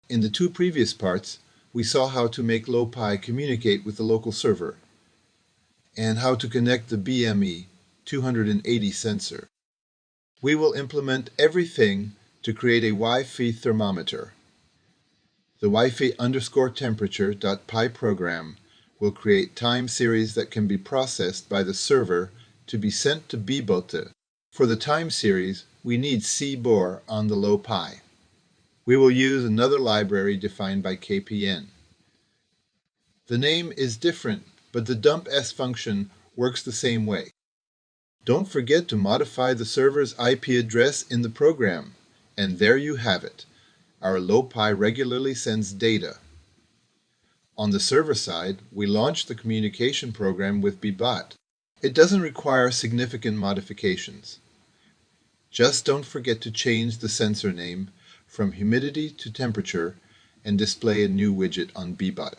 In the two previous parts, we saw how to make LoPy communicate with the local server and how to connect the BME280 sensor. We will implement everything to create a Wi-Fi thermometer. The Wi-Fi_temperature.py program will create time series that can be processed by the server to be sent to beebotte. For the time series, we need CBOR on the LoPy. We will use another library defined by KPN. The name is different, but the dump_s function works the same way. Don't forget to modify the server's IP address in the program, and there you have it. Our LoPy regularly sends data. On the server side, we launched the communication program with beebotte. It doesn't require significant modifications. Just don't forget to change the sensor name from humidity to temperature and display a new widget on beebotte.